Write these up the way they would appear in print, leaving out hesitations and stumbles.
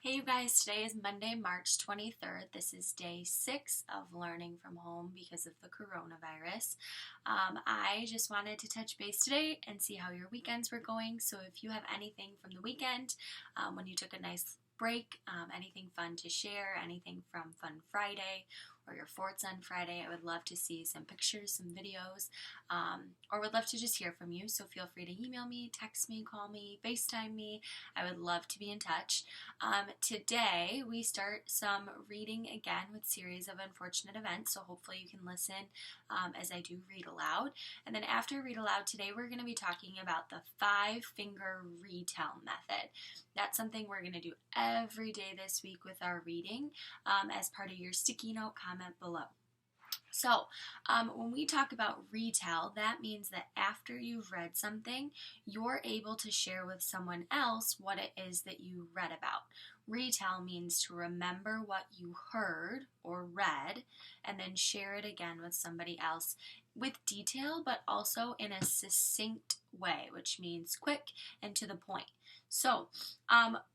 Hey you guys, today is Monday, March 23rd. This is day 6 of learning from home because of the coronavirus. I just wanted to touch base today and see how your weekends were going. So if you have anything from the weekend, when you took a nice break, anything fun to share, anything from Fun Friday or your forts on Friday, I would love to see some pictures, some videos, or would love to just hear from you. So feel free to email me, text me, call me, FaceTime me. I would love to be in touch. Today we start some reading again with Series of Unfortunate Events, so hopefully you can listen as I do read aloud. And then after read aloud today, we're going to be talking about the 5-finger retell method. That's something we're going to do every day this week with our reading as part of your sticky note comment below. So, when we talk about retell, that means that after you've read something, you're able to share with someone else what it is that you read about. Retell means to remember what you heard or read and then share it again with somebody else with detail, but also in a succinct way, which means quick and to the point. So,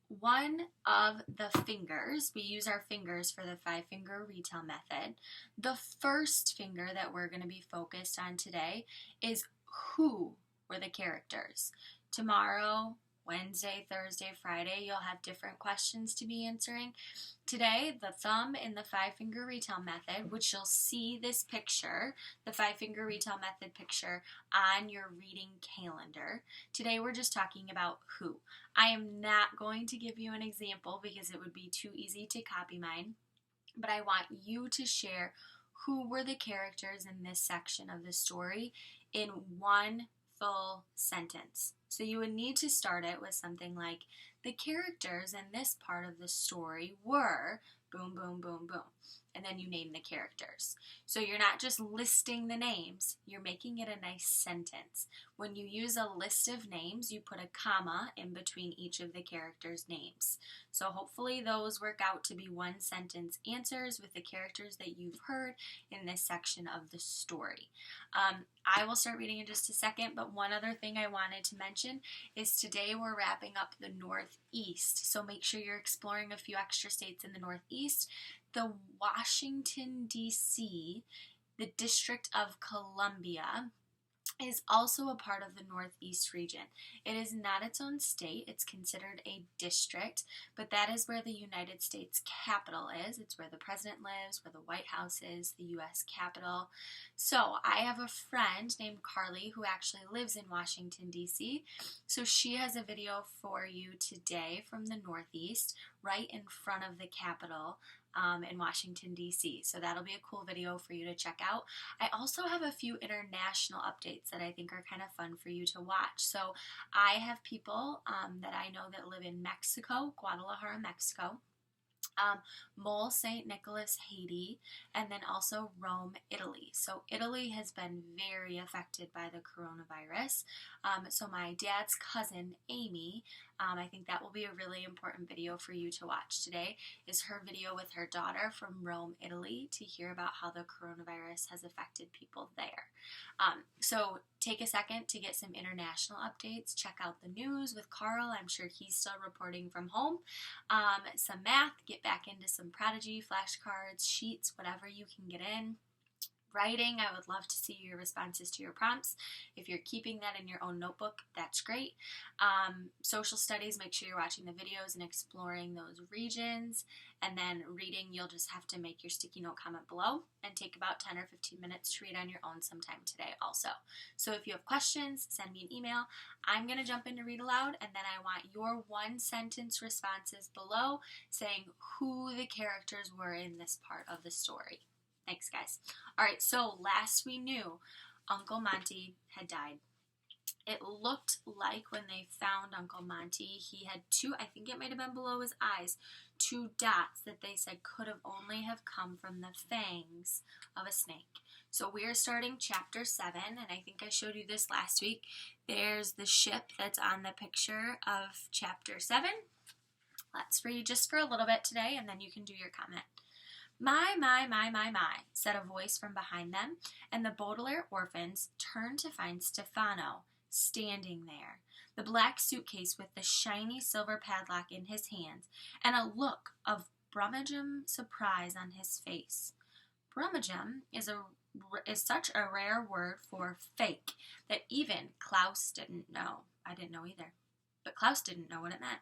one of the fingers, we use our fingers for the 5-finger retell method. The first finger that we're going to be focused on today is who were the characters. Tomorrow, Wednesday, Thursday, Friday, you'll have different questions to be answering. Today, the thumb in the 5-finger retell method, which you'll see this picture, the 5-finger retell method picture on your reading calendar. Today, we're just talking about who. I am not going to give you an example because it would be too easy to copy mine, but I want you to share who were the characters in this section of the story in one full sentence. So you would need to start it with something like, the characters in this part of the story were boom, boom, boom, boom. And then you name the characters. So you're not just listing the names, you're making it a nice sentence. When you use a list of names, you put a comma in between each of the characters' names. So hopefully those work out to be one sentence answers with the characters that you've heard in this section of the story. I will start reading in just a second, but one other thing I wanted to mention is today we're wrapping up the Northeast. So make sure you're exploring a few extra states in the Northeast. The Washington, D.C., the District of Columbia, is also a part of the Northeast region. It is not its own state. It's considered a district, but that is where the United States Capitol is. It's where the president lives, where the White House is, the U.S. Capitol. So I have a friend named Carly who actually lives in Washington, D.C. So she has a video for you today from the Northeast, right in front of the Capitol. In Washington, D.C. So that'll be a cool video for you to check out. I also have a few international updates that I think are kind of fun for you to watch. So I have people that I know that live in Mexico, Guadalajara, Mexico. Mole St. Nicholas, Haiti, and then also Rome, Italy. So Italy has been very affected by the coronavirus. So my dad's cousin, Amy, I think that will be a really important video for you to watch today, is her video with her daughter from Rome, Italy, to hear about how the coronavirus has affected people there. So take a second to get some international updates. Check out the news with Carl. I'm sure he's still reporting from home. Some math, get back into some Prodigy, flashcards, sheets, whatever you can get in. Writing, I would love to see your responses to your prompts. If you're keeping that in your own notebook, that's great. Social studies, make sure you're watching the videos and exploring those regions. And then reading, you'll just have to make your sticky note comment below and take about 10 or 15 minutes to read on your own sometime today also. So if you have questions, send me an email. I'm going to jump into read aloud, and then I want your one-sentence responses below saying who the characters were in this part of the story. Thanks, guys. All right, so last we knew, Uncle Monty had died. It looked like when they found Uncle Monty, he had two, I think it might have been below his eyes, 2 dots that they said could have only have come from the fangs of a snake. So we are starting chapter 7, and I think I showed you this last week. There's the ship that's on the picture of chapter 7. Let's read just for a little bit today, and then you can do your comment. My, said a voice from behind them, and the Baudelaire orphans turned to find Stefano standing there. the black suitcase with the shiny silver padlock in his hands, and a look of brummagem surprise on his face. Brummagem is such a rare word for fake that even Klaus didn't know. I didn't know either. But Klaus didn't know what it meant.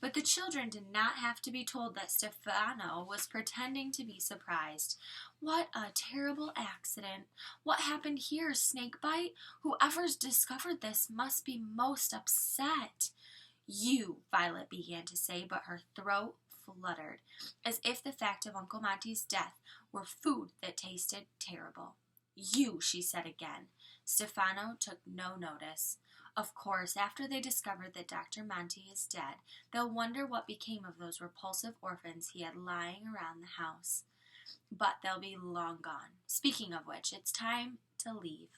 But the children did not have to be told that Stefano was pretending to be surprised. What a terrible accident. What happened here, Snakebite? Whoever's discovered this must be most upset. You, Violet began to say, but her throat fluttered, as if the fact of Uncle Monty's death were food that tasted terrible. You, she said again. Stefano took no notice. Of course, after they discovered that Dr. Monty is dead, they'll wonder what became of those repulsive orphans he had lying around the house. But they'll be long gone. Speaking of which, it's time to leave.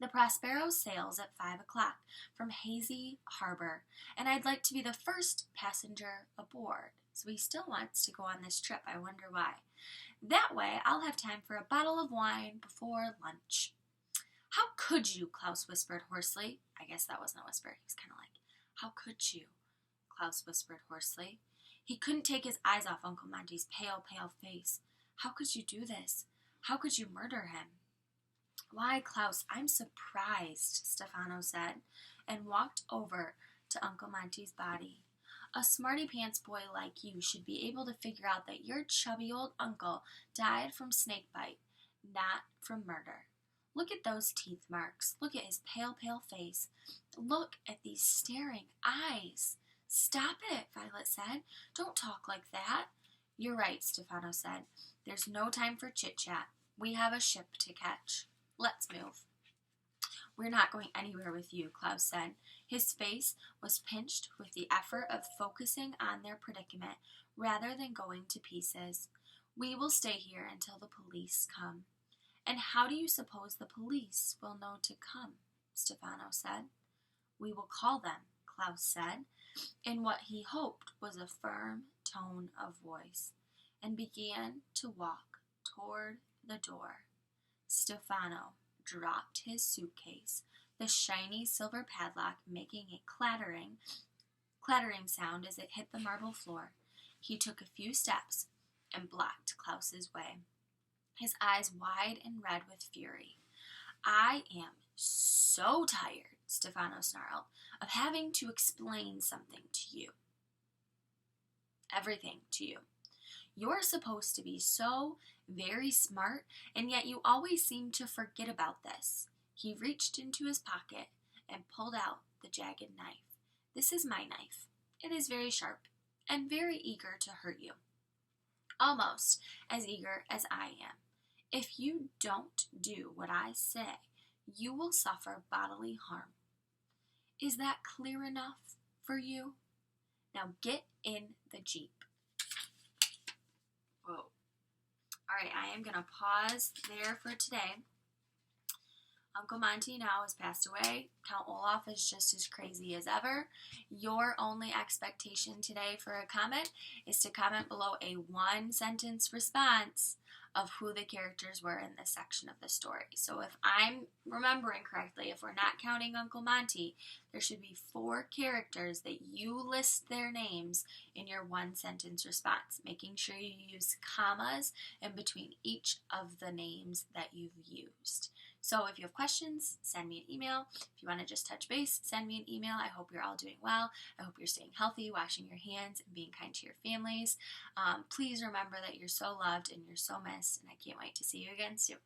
The Prospero sails at 5 o'clock from Hazy Harbor, and I'd like to be the first passenger aboard. So he still wants to go on this trip. I wonder why. That way, I'll have time for a bottle of wine before lunch. How could you? Klaus whispered hoarsely. I guess that wasn't a whisper. He was kind of like, how could you? Klaus whispered hoarsely. He couldn't take his eyes off Uncle Monty's pale, pale face. How could you do this? How could you murder him? Why, Klaus, I'm surprised, Stefano said, and walked over to Uncle Monty's body. A smarty-pants boy like you should be able to figure out that your chubby old uncle died from snakebite, not from murder. Look at those teeth marks. Look at his pale, pale face. Look at these staring eyes. Stop it, Violet said. Don't talk like that. You're right, Stefano said. There's no time for chit-chat. We have a ship to catch. Let's move. We're not going anywhere with you, Klaus said. His face was pinched with the effort of focusing on their predicament rather than going to pieces. We will stay here until the police come. And how do you suppose the police will know to come? Stefano said. We will call them, Klaus said, in what he hoped was a firm tone of voice, and began to walk toward the door. Stefano dropped his suitcase, the shiny silver padlock making a clattering sound as it hit the marble floor. He took a few steps and blocked Klaus's way, his eyes wide and red with fury. I am so tired, Stefano snarled, of having to explain something to you. Everything to you. You're supposed to be so very smart, and yet you always seem to forget about this. He reached into his pocket and pulled out the jagged knife. This is my knife. It is very sharp and very eager to hurt you. Almost as eager as I am. If you don't do what I say, you will suffer bodily harm. Is that clear enough for you? Now get in the Jeep. Whoa. All right, I am going to pause there for today. Uncle Monty now has passed away. Count Olaf is just as crazy as ever. Your only expectation today for a comment is to comment below a one-sentence response of who the characters were in this section of the story. So if I'm remembering correctly, if we're not counting Uncle Monty, there should be 4 characters that you list their names in your one-sentence response, making sure you use commas in between each of the names that you've used. So if you have questions, send me an email. If you want to just touch base, send me an email. I hope you're all doing well. I hope you're staying healthy, washing your hands, and being kind to your families. Please remember that you're so loved and you're so missed, and I can't wait to see you again soon.